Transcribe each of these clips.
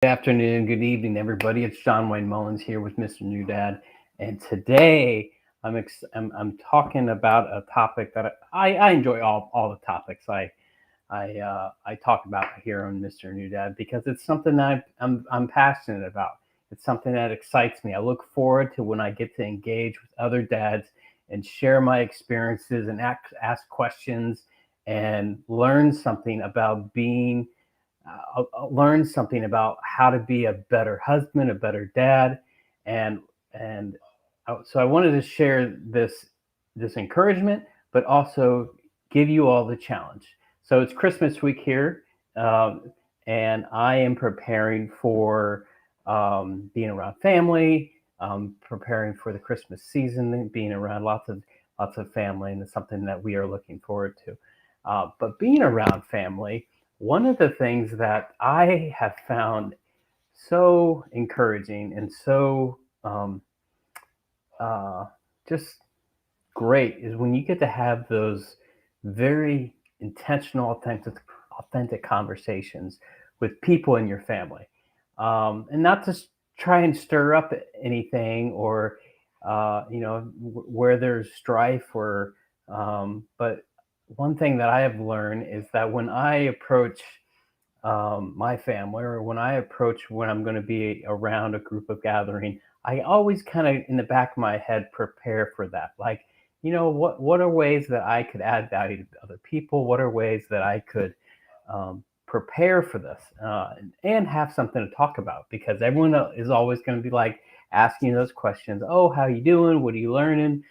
Good afternoon, good evening, everybody. It's John Wayne Mullins here with Mr. New Dad, and today I'm talking about a topic that I enjoy all the topics I talk about here on Mr. New Dad because it's something that I'm passionate about. It's something that excites me. I look forward to when I get to engage with other dads and share my experiences and ask questions and learn something about being I'll learn something about how to be a better husband, a better dad, and and so I wanted to share this encouragement, but also give you all the challenge. So it's Christmas week here, um, and I am preparing for being around family, preparing for the Christmas season, being around lots of family, and it's something that we are looking forward to. But being around family, one of the things that I have found so encouraging and so uh, just great is when you get to have those very intentional, authentic conversations with people in your family, and not to try and stir up anything or where there's strife or but one thing that I have learned is that when I approach my family or when I approach when I'm going to be around a group of gathering, I always kind of in the back of my head prepare for that. Like, what are ways that I could add value to other people? What are ways that I could prepare for this and have something to talk about? Because everyone is always going to be like asking those questions. Oh, how you doing? What are you learning?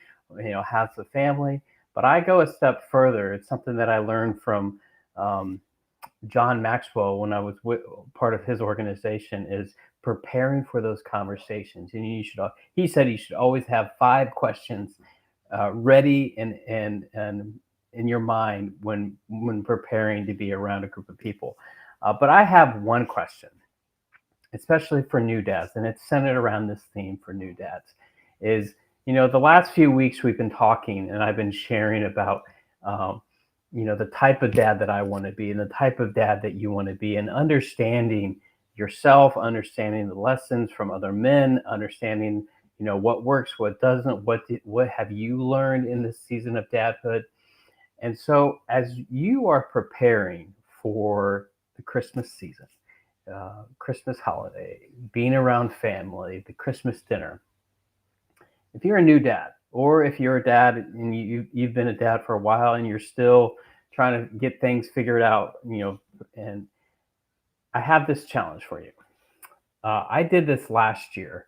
How's the family? But I go a step further. It's something that I learned from um, John Maxwell when I was part of his organization is preparing for those conversations. And he said you should always have five questions ready and in your mind when preparing to be around a group of people. But I have one question, especially for new dads, and it's centered around this theme for new dads. Is the last few weeks we've been talking, and I've been sharing about um, the type of dad that I want to be and the type of dad that you want to be, and understanding yourself, understanding the lessons from other men, understanding what works, what doesn't, what have you learned in this season of dadhood. And so as you are preparing for the Christmas season, Christmas holiday, being around family, the Christmas dinner, if you're a new dad, or if you're a dad and you've been a dad for a while and you're still trying to get things figured out, and I have this challenge for you. I did this last year,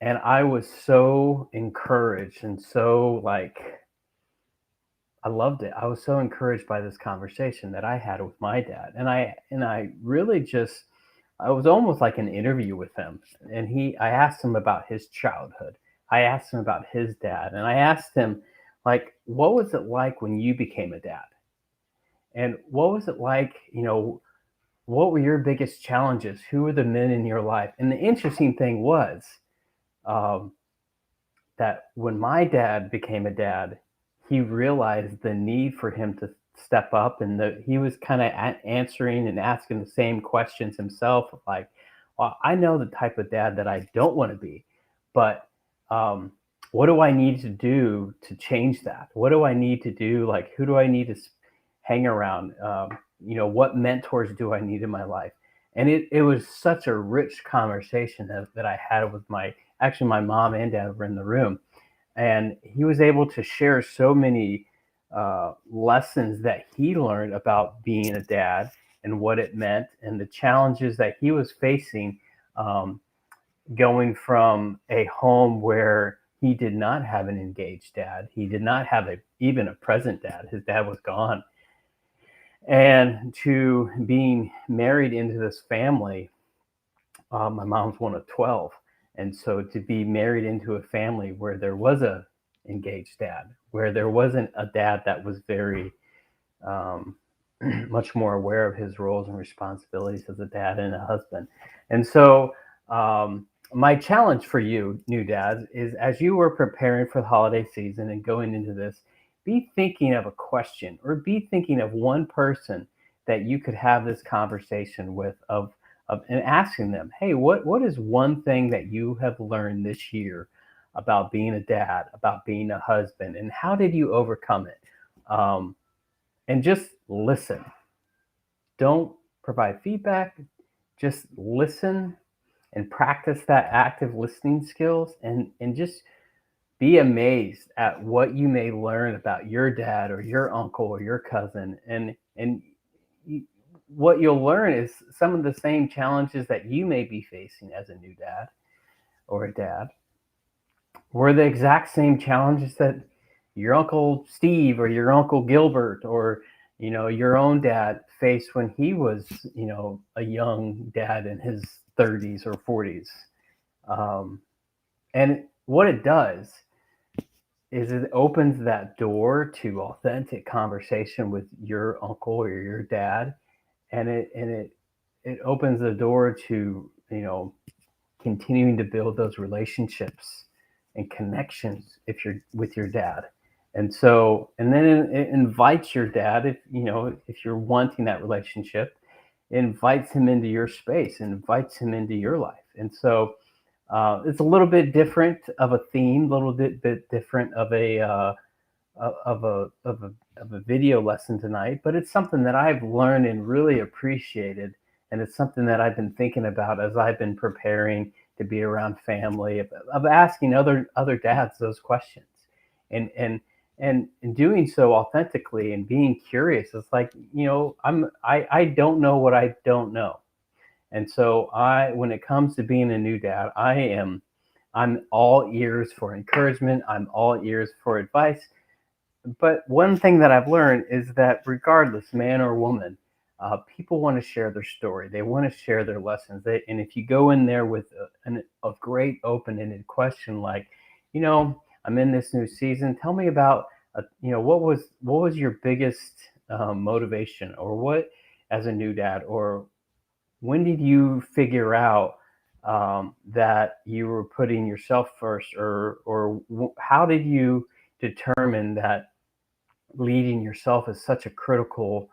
and I was so encouraged and so like I loved it. I was so encouraged by this conversation that I had with my dad, and I really just I was almost like an interview with him. And I asked him about his childhood. I asked him about his dad, and I asked him like, what was it like when you became a dad, and what was it like, what were your biggest challenges? Who were the men in your life? And the interesting thing was um, that when my dad became a dad, he realized the need for him to step up, and he was kind of answering and asking the same questions himself. Like, well, I know the type of dad that I don't want to be, but um, what do I need to do to change that? What do I need to do? Like, who do I need to hang around? What mentors do I need in my life? And it was such a rich conversation that I had with my mom and dad were in the room, and he was able to share so many lessons that he learned about being a dad and what it meant and the challenges that he was facing, um, going from a home where he did not have an engaged dad. He did not have even a present dad. His dad was gone. And to being married into this family, my mom's one of 12. And so to be married into a family where there was a engaged dad, where there wasn't a dad that was very um, much more aware of his roles and responsibilities as a dad and a husband. And so my challenge for you, new dads, is as you were preparing for the holiday season and going into this, be thinking of a question or be thinking of one person that you could have this conversation with and asking them, hey, what is one thing that you have learned this year about being a dad, about being a husband, and how did you overcome it? And just listen. Don't provide feedback, just listen and practice that active listening skills, and just be amazed at what you may learn about your dad or your uncle or your cousin. And you, what you'll learn is some of the same challenges that you may be facing as a new dad or a dad were the exact same challenges that your uncle Steve or your uncle Gilbert or your own dad faced when he was a young dad in his 30s or 40s. um, and what it does is it opens that door to authentic conversation with your uncle or your dad, and it opens the door to continuing to build those relationships and connections if you're with your dad. And so, and then it invites your dad, if you're wanting that relationship, it invites him into your space and invites him into your life. And so it's a little bit different of a theme, a little bit different of a video lesson tonight, but it's something that I've learned and really appreciated, and it's something that I've been thinking about as I've been preparing to be around family, of asking other dads those questions, and doing so authentically and being curious. It's like I don't know what I don't know, and so when it comes to being a new dad, I'm all ears for encouragement. I'm all ears for advice. But one thing that I've learned is that regardless, man or woman, people want to share their story. They want to share their lessons. And if you go in there with a great open-ended question like, I'm in this new season. Tell me about, what was your biggest motivation, or what as a new dad, or when did you figure out that you were putting yourself first, or how did you determine that leading yourself is such a critical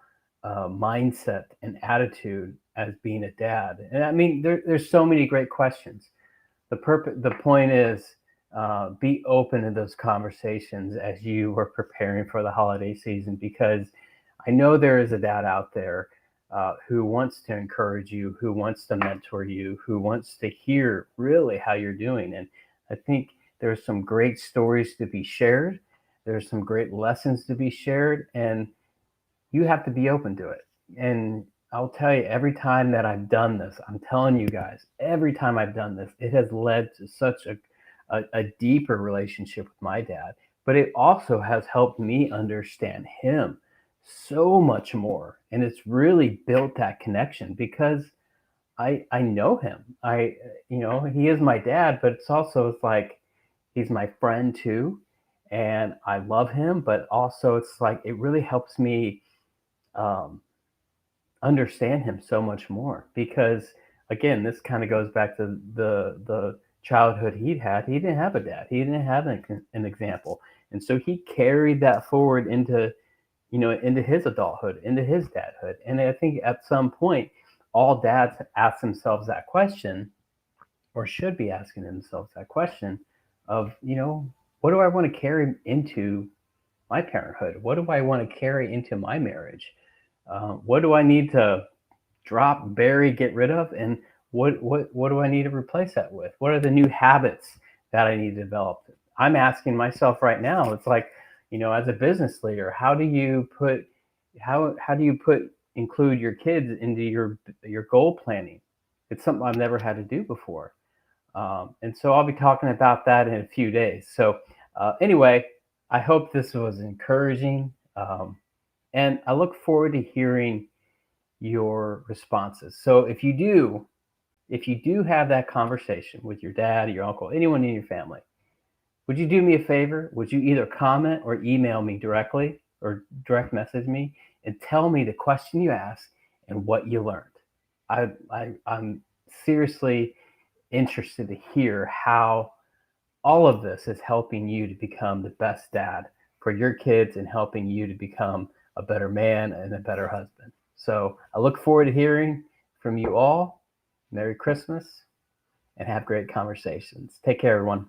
mindset and attitude as being a dad? And I mean, there's so many great questions. The point is, be open to those conversations as you are preparing for the holiday season, because I know there is a dad out there who wants to encourage you, who wants to mentor you, who wants to hear really how you're doing. And I think there's some great stories to be shared. There's some great lessons to be shared, and you have to be open to it. And I'll tell you, every time that I've done this, I'm telling you guys, every time I've done this, it has led to such a deeper relationship with my dad. But it also has helped me understand him so much more. And it's really built that connection because I know him. He is my dad, but it's like he's my friend too. And I love him, but also it's like it really helps me um, understand him so much more, because again, this kind of goes back to the childhood he'd had. He didn't have a dad. He didn't have an example, and so he carried that forward into his adulthood, into his dadhood. And I think at some point, all dads ask themselves that question, or should be asking themselves that question of, what do I want to carry into my parenthood? What do I want to carry into my marriage? What do I need to drop, bury, get rid of, and what do I need to replace that with? What are the new habits that I need to develop? I'm asking myself right now. It's like, as a business leader, how do you put include your kids into your goal planning? It's something I've never had to do before, and so I'll be talking about that in a few days. So anyway, I hope this was encouraging, and I look forward to hearing your responses. So if you do have that conversation with your dad, your uncle, anyone in your family, would you do me a favor? Would you either comment or email me directly, or direct message me, and tell me the question you asked and what you learned? I'm seriously interested to hear how all of this is helping you to become the best dad for your kids and helping you to become a better man and a better husband. So I look forward to hearing from you all. Merry Christmas and have great conversations. Take care, everyone.